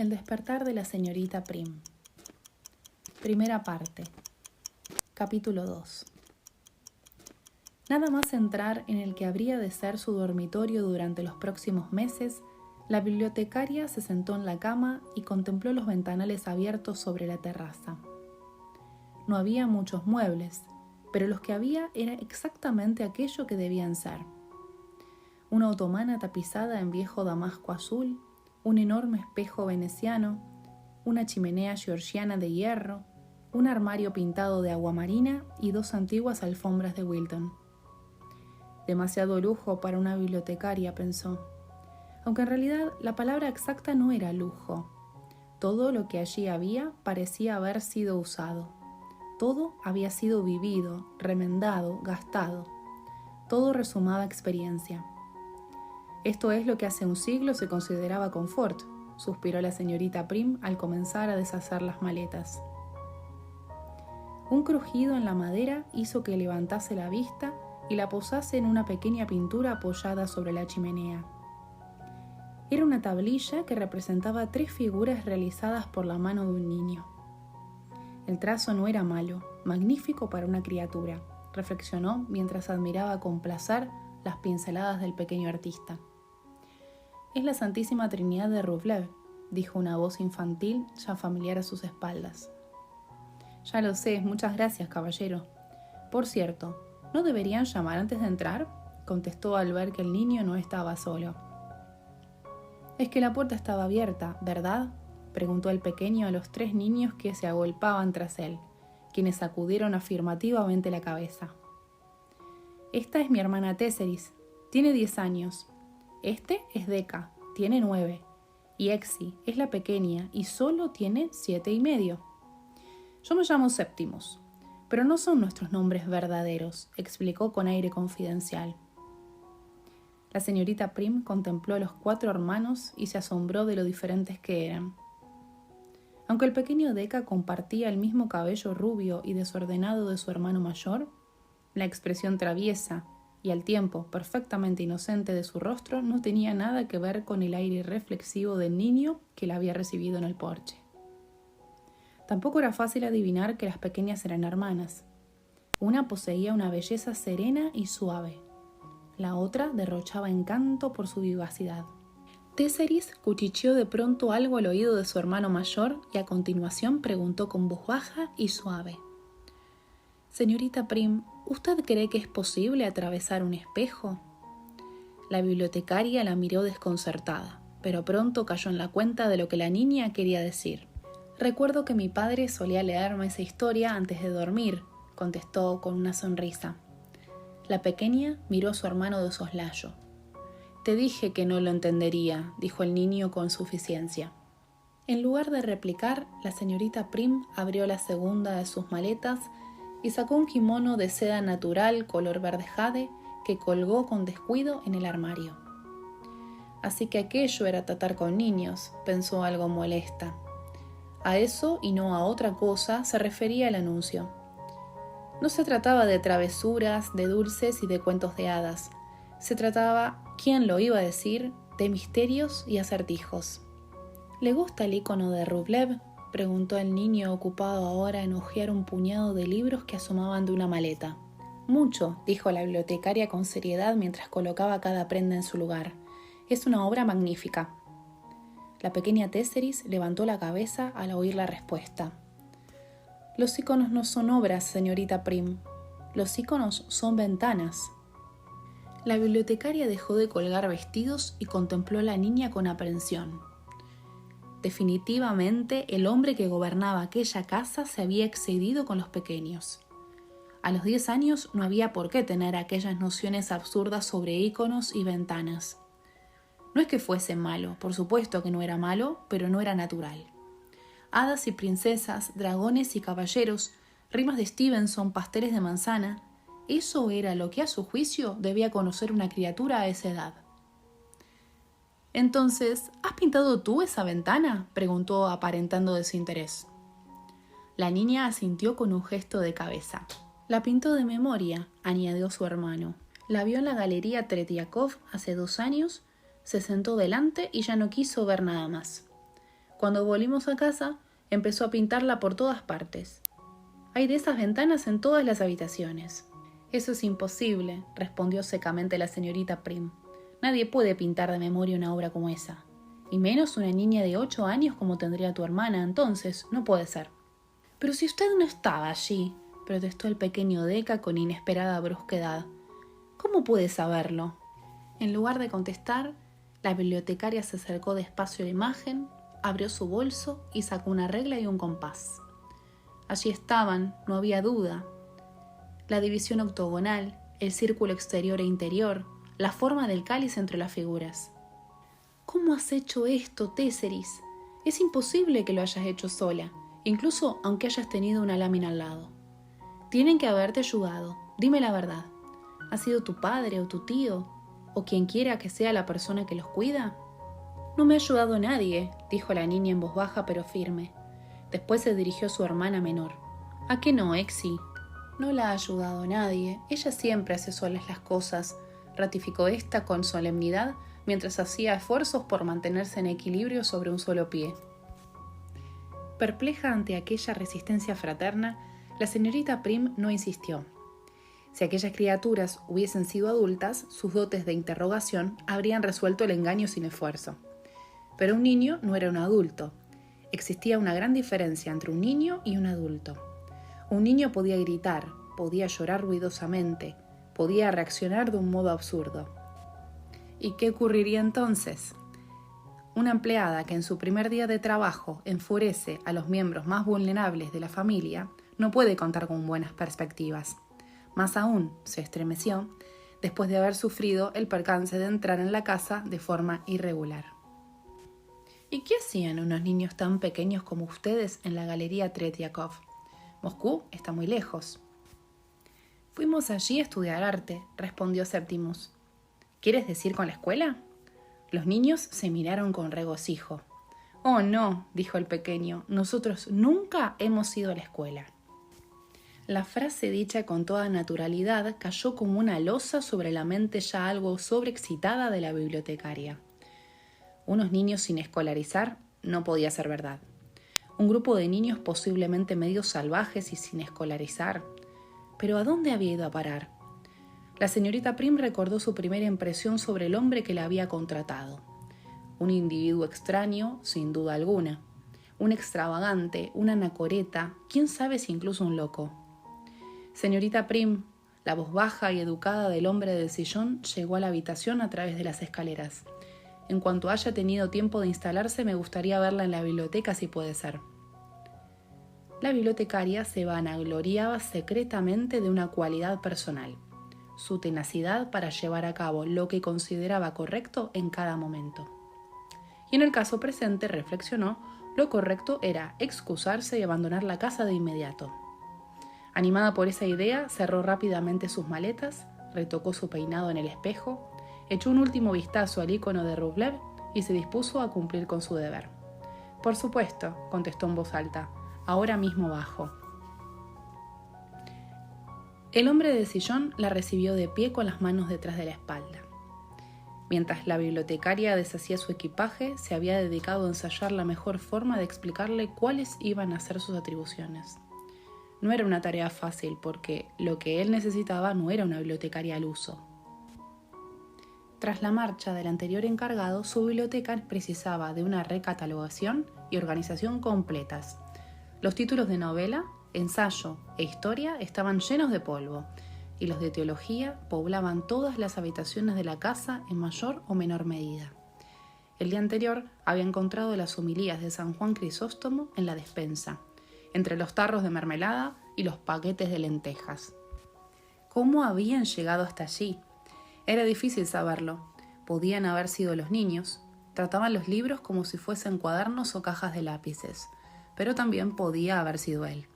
El despertar de la señorita Prim. Primera parte. Capítulo 2. Nada más entrar en el que habría de ser su dormitorio durante los próximos meses, la bibliotecaria se sentó en la cama y contempló los ventanales abiertos sobre la terraza. No había muchos muebles, pero los que había era exactamente aquello que debían ser. Una otomana tapizada en viejo damasco azul, un enorme espejo veneciano, una chimenea georgiana de hierro, un armario pintado de aguamarina y dos antiguas alfombras de Wilton. Demasiado lujo para una bibliotecaria, pensó, aunque en realidad la palabra exacta no era lujo. Todo lo que allí había parecía haber sido usado. Todo había sido vivido, remendado, gastado. Todo resumaba experiencia. Esto es lo que hace un siglo se consideraba confort, suspiró la señorita Prim al comenzar a deshacer las maletas. Un crujido en la madera hizo que levantase la vista y la posase en una pequeña pintura apoyada sobre la chimenea. Era una tablilla que representaba 3 figuras realizadas por la mano de un niño. El trazo no era malo, magnífico para una criatura, reflexionó mientras admiraba con placer las pinceladas del pequeño artista. Es la Santísima Trinidad de Rublev, dijo una voz infantil ya familiar a sus espaldas. Ya lo sé, muchas gracias, caballero. Por cierto, ¿no deberían llamar antes de entrar?, contestó al ver que el niño no estaba solo. Es que la puerta estaba abierta, ¿verdad?, preguntó el pequeño a los 3 niños que se agolpaban tras él, quienes sacudieron afirmativamente la cabeza. Esta es mi hermana Tesseris, tiene 10 años. Este es Deca, tiene 9. Y Exi es la pequeña y solo tiene 7 y medio. Yo me llamo Septimus, pero no son nuestros nombres verdaderos, explicó con aire confidencial. La señorita Prim contempló a los 4 hermanos y se asombró de lo diferentes que eran. Aunque el pequeño Deca compartía el mismo cabello rubio y desordenado de su hermano mayor, la expresión traviesa y al tiempo perfectamente inocente de su rostro no tenía nada que ver con el aire reflexivo del niño que la había recibido en el porche. Tampoco era fácil adivinar que las pequeñas eran hermanas. Una poseía una belleza serena y suave. La otra derrochaba encanto por su vivacidad. Tesseris cuchicheó de pronto algo al oído de su hermano mayor y a continuación preguntó con voz baja y suave. «Señorita Prim, ¿usted cree que es posible atravesar un espejo?» La bibliotecaria la miró desconcertada, pero pronto cayó en la cuenta de lo que la niña quería decir. «Recuerdo que mi padre solía leerme esa historia antes de dormir», contestó con una sonrisa. La pequeña miró a su hermano de soslayo. «Te dije que no lo entendería», dijo el niño con suficiencia. En lugar de replicar, la señorita Prim abrió la segunda de sus maletas y sacó un kimono de seda natural color verde jade que colgó con descuido en el armario. Así que aquello era tratar con niños, pensó algo molesta. A eso y no a otra cosa se refería el anuncio. No se trataba de travesuras, de dulces y de cuentos de hadas. Se trataba, ¿quién lo iba a decir?, de misterios y acertijos. ¿Le gusta el icono de Rublev?, preguntó el niño ocupado ahora en hojear un puñado de libros que asomaban de una maleta. Mucho, dijo la bibliotecaria con seriedad mientras colocaba cada prenda en su lugar. Es una obra magnífica. La pequeña Tesseris levantó la cabeza al oír la respuesta. Los iconos no son obras, señorita Prim. Los iconos son ventanas. La bibliotecaria dejó de colgar vestidos y contempló a la niña con aprensión. Definitivamente, el hombre que gobernaba aquella casa se había excedido con los pequeños. A los 10 años no había por qué tener aquellas nociones absurdas sobre íconos y ventanas. No es que fuese malo, por supuesto que no era malo, pero no era natural. Hadas y princesas, dragones y caballeros, rimas de Stevenson, pasteles de manzana, eso era lo que a su juicio debía conocer una criatura a esa edad. «Entonces, ¿has pintado tú esa ventana?», preguntó aparentando desinterés. La niña asintió con un gesto de cabeza. «La pintó de memoria», añadió su hermano. «La vio en la Galería Tretiakov hace 2 años, se sentó delante y ya no quiso ver nada más. Cuando volvimos a casa, empezó a pintarla por todas partes. Hay de esas ventanas en todas las habitaciones. Eso es imposible, respondió secamente la señorita Prim. Nadie puede pintar de memoria una obra como esa. Y menos una niña de 8 años como tendría tu hermana, entonces no puede ser. Pero si usted no estaba allí, protestó el pequeño Decca con inesperada brusquedad. ¿Cómo puede saberlo? En lugar de contestar, la bibliotecaria se acercó despacio a la imagen, abrió su bolso y sacó una regla y un compás. Allí estaban, no había duda. La división octogonal, el círculo exterior e interior, la forma del cáliz entre las figuras. ¿Cómo has hecho esto, Téseris? Es imposible que lo hayas hecho sola, incluso aunque hayas tenido una lámina al lado. Tienen que haberte ayudado, dime la verdad. ¿Ha sido tu padre o tu tío, o quien quiera que sea la persona que los cuida? No me ha ayudado nadie, dijo la niña en voz baja pero firme. Después se dirigió a su hermana menor. ¿A qué no, Exi? No la ha ayudado nadie, ella siempre hace solas las cosas, ratificó ésta con solemnidad mientras hacía esfuerzos por mantenerse en equilibrio sobre un solo pie. Perpleja ante aquella resistencia fraterna, la señorita Prim no insistió. Si aquellas criaturas hubiesen sido adultas, sus dotes de interrogación habrían resuelto el engaño sin esfuerzo. Pero un niño no era un adulto. Existía una gran diferencia entre un niño y un adulto. Un niño podía gritar, podía llorar ruidosamente, podía reaccionar de un modo absurdo. ¿Y qué ocurriría entonces? Una empleada que en su primer día de trabajo enfurece a los miembros más vulnerables de la familia no puede contar con buenas perspectivas. Más aún, se estremeció después de haber sufrido el percance de entrar en la casa de forma irregular. ¿Y qué hacían unos niños tan pequeños como ustedes en la Galería Tretiakov? Moscú está muy lejos. Fuimos allí a estudiar arte, respondió Septimus. ¿Quieres decir con la escuela? Los niños se miraron con regocijo. Oh, no, dijo el pequeño, nosotros nunca hemos ido a la escuela. La frase dicha con toda naturalidad cayó como una losa sobre la mente ya algo sobreexcitada de la bibliotecaria. Unos niños sin escolarizar no podía ser verdad. Un grupo de niños posiblemente medio salvajes y sin escolarizar. ¿Pero a dónde había ido a parar? La señorita Prim recordó su primera impresión sobre el hombre que la había contratado. Un individuo extraño, sin duda alguna. Un extravagante, un anacoreta, quién sabe si incluso un loco. Señorita Prim, la voz baja y educada del hombre del sillón llegó a la habitación a través de las escaleras. En cuanto haya tenido tiempo de instalarse, me gustaría verla en la biblioteca si puede ser. La bibliotecaria se vanagloriaba secretamente de una cualidad personal, su tenacidad para llevar a cabo lo que consideraba correcto en cada momento. Y en el caso presente, reflexionó, lo correcto era excusarse y abandonar la casa de inmediato. Animada por esa idea, cerró rápidamente sus maletas, retocó su peinado en el espejo, echó un último vistazo al icono de Rublev y se dispuso a cumplir con su deber. Por supuesto, contestó en voz alta, ahora mismo bajo. El hombre del sillón la recibió de pie con las manos detrás de la espalda. Mientras la bibliotecaria deshacía su equipaje, se había dedicado a ensayar la mejor forma de explicarle cuáles iban a ser sus atribuciones. No era una tarea fácil porque lo que él necesitaba no era una bibliotecaria al uso. Tras la marcha del anterior encargado, su biblioteca precisaba de una recatalogación y organización completas. Los títulos de novela, ensayo e historia estaban llenos de polvo, y los de teología poblaban todas las habitaciones de la casa en mayor o menor medida. El día anterior había encontrado las homilías de San Juan Crisóstomo en la despensa, entre los tarros de mermelada y los paquetes de lentejas. ¿Cómo habían llegado hasta allí? Era difícil saberlo. Podían haber sido los niños. Trataban los libros como si fuesen cuadernos o cajas de lápices, pero también podía haber sido él.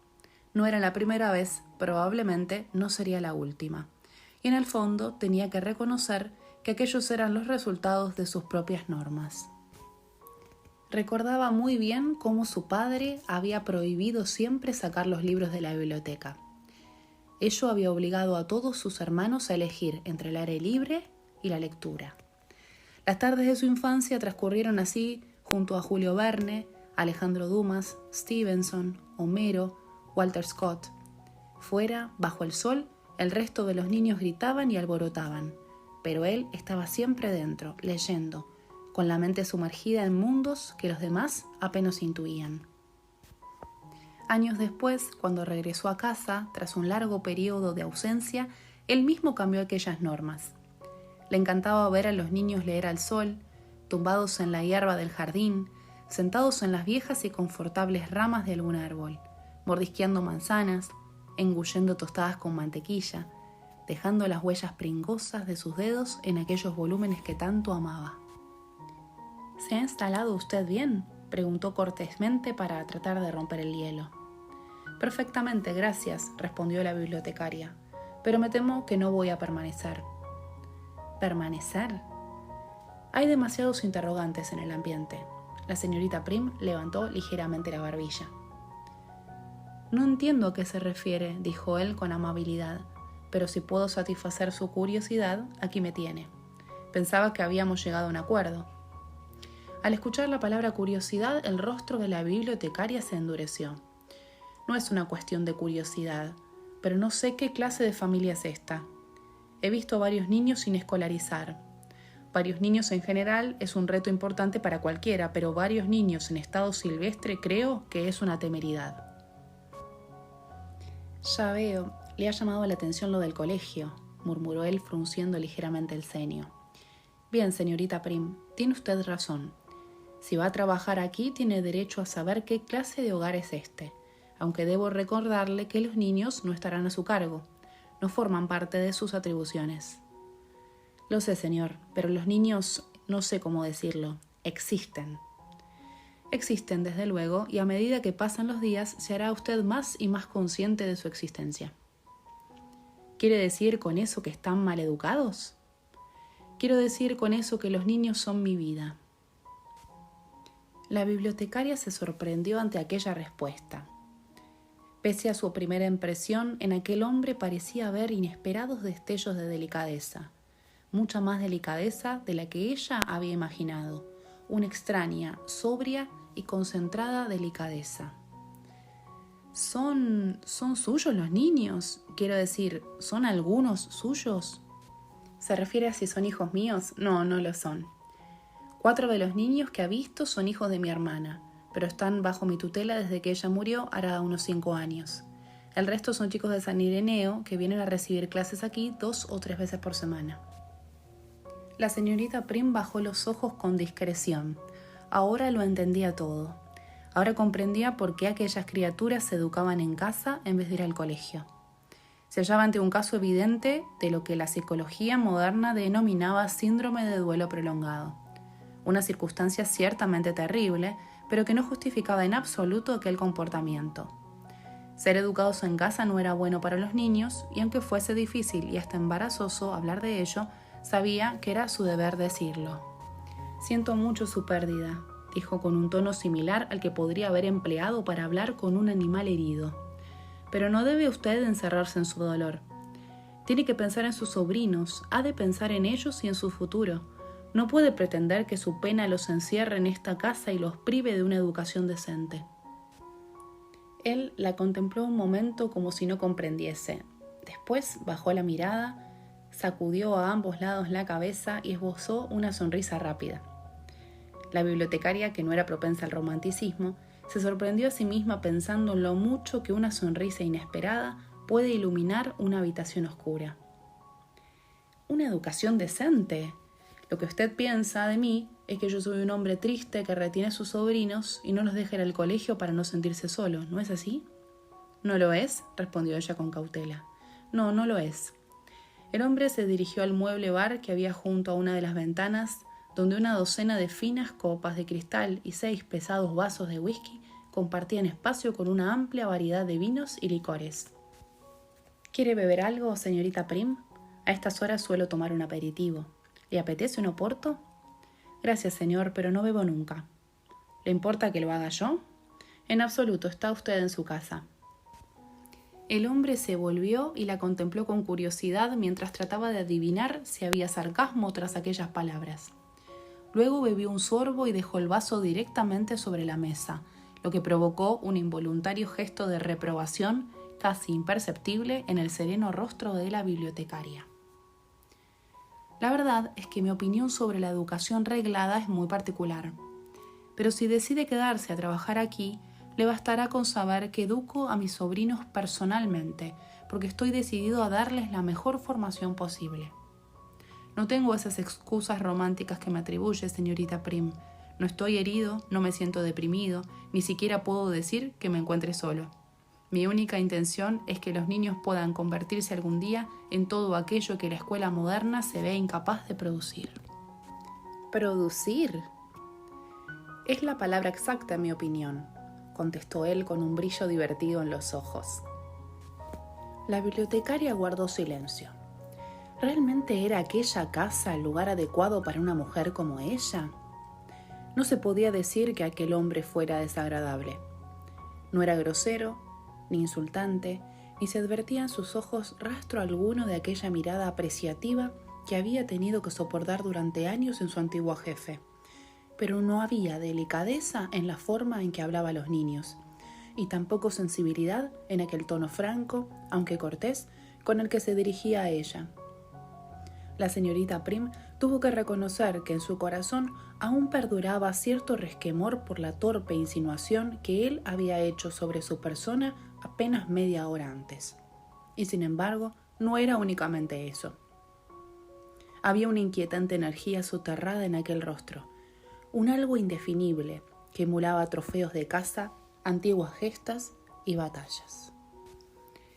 No era la primera vez, probablemente no sería la última. Y en el fondo tenía que reconocer que aquellos eran los resultados de sus propias normas. Recordaba muy bien cómo su padre había prohibido siempre sacar los libros de la biblioteca. Ello había obligado a todos sus hermanos a elegir entre el aire libre y la lectura. Las tardes de su infancia transcurrieron así junto a Julio Verne, Alejandro Dumas, Stevenson, Homero, Walter Scott. Fuera, bajo el sol, el resto de los niños gritaban y alborotaban, pero él estaba siempre dentro, leyendo, con la mente sumergida en mundos que los demás apenas intuían. Años después, cuando regresó a casa, tras un largo periodo de ausencia, él mismo cambió aquellas normas. Le encantaba ver a los niños leer al sol, tumbados en la hierba del jardín, sentados en las viejas y confortables ramas de algún árbol, mordisqueando manzanas, engullendo tostadas con mantequilla, dejando las huellas pringosas de sus dedos en aquellos volúmenes que tanto amaba. ¿Se ha instalado usted bien?, preguntó cortésmente para tratar de romper el hielo. Perfectamente, gracias, respondió la bibliotecaria, pero me temo que no voy a permanecer. ¿Permanecer? Hay demasiados interrogantes en el ambiente. La señorita Prim levantó ligeramente la barbilla. No entiendo a qué se refiere, dijo él con amabilidad, pero si puedo satisfacer su curiosidad, aquí me tiene. Pensaba que habíamos llegado a un acuerdo. Al escuchar la palabra curiosidad, el rostro de la bibliotecaria se endureció. No es una cuestión de curiosidad, pero no sé qué clase de familia es esta. He visto varios niños sin escolarizar. Varios niños en general es un reto importante para cualquiera, pero varios niños en estado silvestre creo que es una temeridad. Ya veo, le ha llamado la atención lo del colegio, murmuró él frunciendo ligeramente el ceño. Bien, señorita Prim, tiene usted razón. Si va a trabajar aquí, tiene derecho a saber qué clase de hogar es este, aunque debo recordarle que los niños no estarán a su cargo, no forman parte de sus atribuciones. Lo sé, señor, pero los niños, no sé cómo decirlo, existen. Existen, desde luego, y a medida que pasan los días, se hará usted más y más consciente de su existencia. ¿Quiere decir con eso que están mal educados? Quiero decir con eso que los niños son mi vida. La bibliotecaria se sorprendió ante aquella respuesta. Pese a su primera impresión, en aquel hombre parecía haber inesperados destellos de delicadeza, mucha más delicadeza de la que ella había imaginado, una extraña, sobria y concentrada delicadeza. ¿Son suyos los niños? Quiero decir, ¿son algunos suyos? ¿Se refiere a si son hijos míos? No, no lo son. 4 de los niños que ha visto son hijos de mi hermana, pero están bajo mi tutela desde que ella murió hará unos 5 años. El resto son chicos de San Ireneo que vienen a recibir clases aquí 2 o 3 veces por semana. La señorita Prim bajó los ojos con discreción. Ahora lo entendía todo. Ahora comprendía por qué aquellas criaturas se educaban en casa en vez de ir al colegio. Se hallaba ante un caso evidente de lo que la psicología moderna denominaba síndrome de duelo prolongado. Una circunstancia ciertamente terrible, pero que no justificaba en absoluto aquel comportamiento. Ser educados en casa no era bueno para los niños, y aunque fuese difícil y hasta embarazoso hablar de ello, sabía que era su deber decirlo. Siento mucho su pérdida, dijo con un tono similar al que podría haber empleado para hablar con un animal herido. Pero no debe usted encerrarse en su dolor. Tiene que pensar en sus sobrinos, ha de pensar en ellos y en su futuro. No puede pretender que su pena los encierre en esta casa y los prive de una educación decente. Él la contempló un momento como si no comprendiese. Después bajó la mirada, sacudió a ambos lados la cabeza y esbozó una sonrisa rápida. La bibliotecaria, que no era propensa al romanticismo, se sorprendió a sí misma pensando en lo mucho que una sonrisa inesperada puede iluminar una habitación oscura. ¿Una educación decente? Lo que usted piensa de mí es que yo soy un hombre triste que retiene a sus sobrinos y no los deja ir al colegio para no sentirse solo, ¿no es así? ¿No lo es?, respondió ella con cautela. No, no lo es. El hombre se dirigió al mueble bar que había junto a una de las ventanas, donde una docena de finas copas de cristal y 6 pesados vasos de whisky compartían espacio con una amplia variedad de vinos y licores. ¿Quiere beber algo, señorita Prim? A estas horas suelo tomar un aperitivo. ¿Le apetece un oporto? Gracias, señor, pero no bebo nunca. ¿Le importa que lo haga yo? En absoluto, está usted en su casa. El hombre se volvió y la contempló con curiosidad mientras trataba de adivinar si había sarcasmo tras aquellas palabras. Luego bebió un sorbo y dejó el vaso directamente sobre la mesa, lo que provocó un involuntario gesto de reprobación casi imperceptible en el sereno rostro de la bibliotecaria. La verdad es que mi opinión sobre la educación reglada es muy particular, pero si decide quedarse a trabajar aquí, le bastará con saber que educo a mis sobrinos personalmente, porque estoy decidido a darles la mejor formación posible. No tengo esas excusas románticas que me atribuye, señorita Prim. No estoy herido, no me siento deprimido, ni siquiera puedo decir que me encuentre solo. Mi única intención es que los niños puedan convertirse algún día en todo aquello que la escuela moderna se ve incapaz de producir. ¿Producir? Es la palabra exacta en mi opinión, contestó él con un brillo divertido en los ojos. La bibliotecaria guardó silencio. ¿Realmente era aquella casa el lugar adecuado para una mujer como ella? No se podía decir que aquel hombre fuera desagradable. No era grosero, ni insultante, ni se advertía en sus ojos rastro alguno de aquella mirada apreciativa que había tenido que soportar durante años en su antiguo jefe. Pero no había delicadeza en la forma en que hablaba a los niños, y tampoco sensibilidad en aquel tono franco, aunque cortés, con el que se dirigía a ella. La señorita Prim tuvo que reconocer que en su corazón aún perduraba cierto resquemor por la torpe insinuación que él había hecho sobre su persona apenas media hora antes. Y sin embargo, no era únicamente eso. Había una inquietante energía soterrada en aquel rostro, un algo indefinible que emulaba trofeos de caza, antiguas gestas y batallas.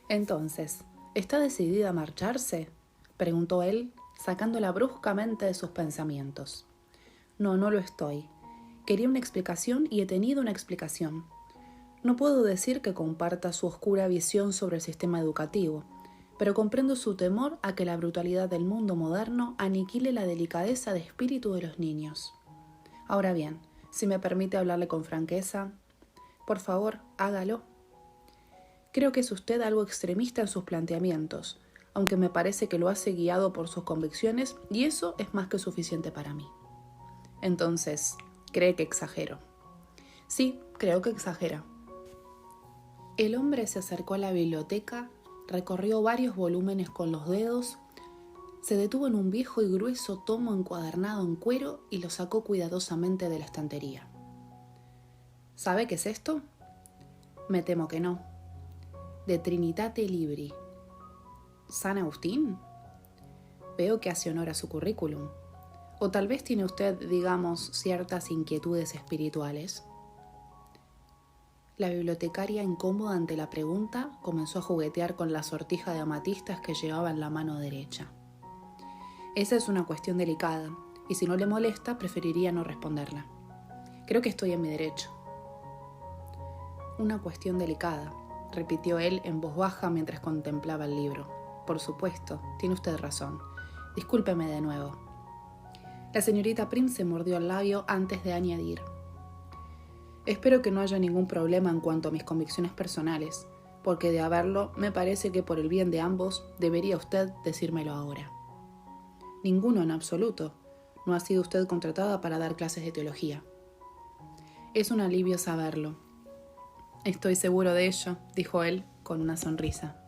Entonces, ¿está decidida a marcharse?, preguntó él, sacándola bruscamente de sus pensamientos. No lo estoy. Quería una explicación y he tenido una explicación. No puedo decir que comparta su oscura visión sobre el sistema educativo, pero comprendo su temor a que la brutalidad del mundo moderno aniquile la delicadeza de espíritu de los niños. Ahora bien, si me permite hablarle con franqueza, por favor, hágalo. Creo que es usted algo extremista en sus planteamientos, aunque me parece que lo hace guiado por sus convicciones, y eso es más que suficiente para mí. Entonces, ¿cree que exagero? Sí, creo que exagera. El hombre se acercó a la biblioteca, recorrió varios volúmenes con los dedos, se detuvo en un viejo y grueso tomo encuadernado en cuero y lo sacó cuidadosamente de la estantería. ¿Sabe qué es esto? Me temo que no. De Trinitate Libri. ¿San Agustín? Veo que hace honor a su currículum. O tal vez tiene usted, digamos, ciertas inquietudes espirituales. La bibliotecaria, incómoda ante la pregunta, comenzó a juguetear con la sortija de amatistas que llevaba en la mano derecha. Esa es una cuestión delicada, y si no le molesta, preferiría no responderla. Creo que estoy en mi derecho. Una cuestión delicada, repitió él en voz baja mientras contemplaba el libro. Por supuesto, tiene usted razón. Discúlpeme de nuevo. La señorita Prim se mordió el labio antes de añadir. Espero que no haya ningún problema en cuanto a mis convicciones personales, porque de haberlo, me parece que por el bien de ambos, debería usted decírmelo ahora. Ninguno en absoluto. No ha sido usted contratada para dar clases de teología. Es un alivio saberlo. Estoy seguro de ello, dijo él con una sonrisa.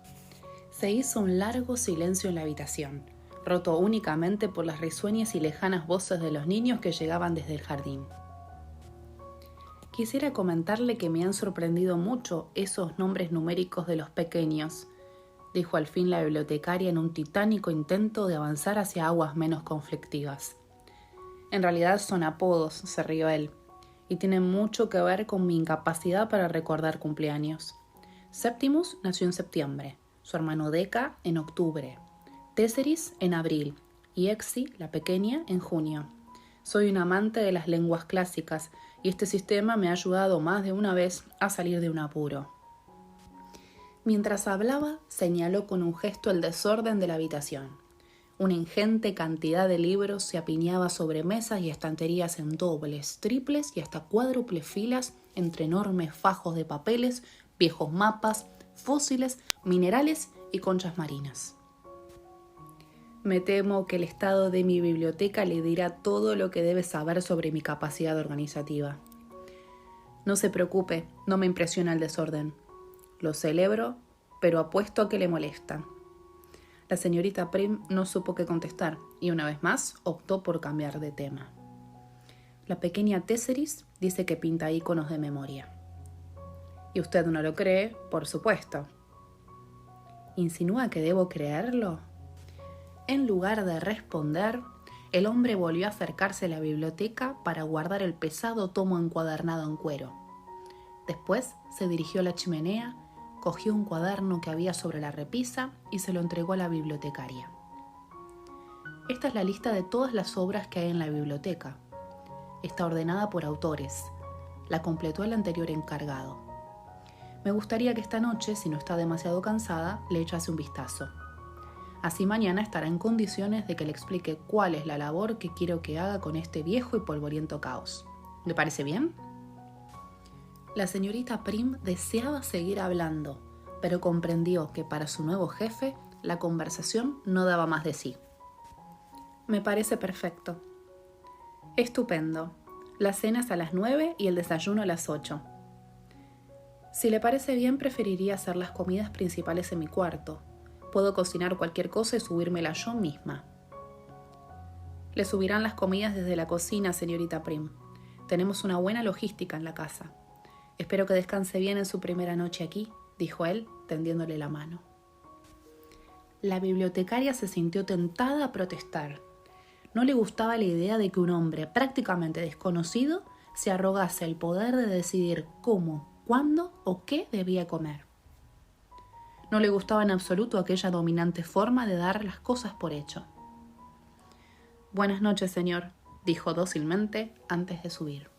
Se hizo un largo silencio en la habitación, roto únicamente por las risueñas y lejanas voces de los niños que llegaban desde el jardín. Quisiera comentarle que me han sorprendido mucho esos nombres numéricos de los pequeños, dijo al fin la bibliotecaria en un titánico intento de avanzar hacia aguas menos conflictivas. En realidad son apodos, se rió él, y tienen mucho que ver con mi incapacidad para recordar cumpleaños. Septimus nació en septiembre, su hermano Deca en octubre, Tesseris en abril y Exi, la pequeña, en junio. Soy un amante de las lenguas clásicas y este sistema me ha ayudado más de una vez a salir de un apuro. Mientras hablaba, señaló con un gesto el desorden de la habitación. Una ingente cantidad de libros se apiñaba sobre mesas y estanterías en dobles, triples y hasta cuádruples filas entre enormes fajos de papeles, viejos mapas, fósiles, minerales y conchas marinas. Me temo que el estado de mi biblioteca le dirá todo lo que debe saber sobre mi capacidad organizativa. No se preocupe, no me impresiona el desorden. Lo celebro, pero apuesto a que le molesta. La señorita Prim no supo qué contestar y una vez más optó por cambiar de tema. La pequeña Tesseris dice que pinta iconos de memoria. ¿Y usted no lo cree? Por supuesto. ¿Insinúa que debo creerlo? En lugar de responder, el hombre volvió a acercarse a la biblioteca para guardar el pesado tomo encuadernado en cuero. Después se dirigió a la chimenea, cogió un cuaderno que había sobre la repisa y se lo entregó a la bibliotecaria. Esta es la lista de todas las obras que hay en la biblioteca. Está ordenada por autores. La completó el anterior encargado. Me gustaría que esta noche, si no está demasiado cansada, le echase un vistazo. Así mañana estará en condiciones de que le explique cuál es la labor que quiero que haga con este viejo y polvoriento caos. ¿Le parece bien? La señorita Prim deseaba seguir hablando, pero comprendió que para su nuevo jefe la conversación no daba más de sí. Me parece perfecto. Estupendo. La cena es a las 9 y el desayuno a las 8. Si le parece bien, preferiría hacer las comidas principales en mi cuarto. Puedo cocinar cualquier cosa y subírmela yo misma. Le subirán las comidas desde la cocina, señorita Prim. Tenemos una buena logística en la casa. Espero que descanse bien en su primera noche aquí, dijo él, tendiéndole la mano. La bibliotecaria se sintió tentada a protestar. No le gustaba la idea de que un hombre prácticamente desconocido se arrogase el poder de decidir cómo, cuándo o qué debía comer. No le gustaba en absoluto aquella dominante forma de dar las cosas por hecho. Buenas noches, señor, dijo dócilmente antes de subir.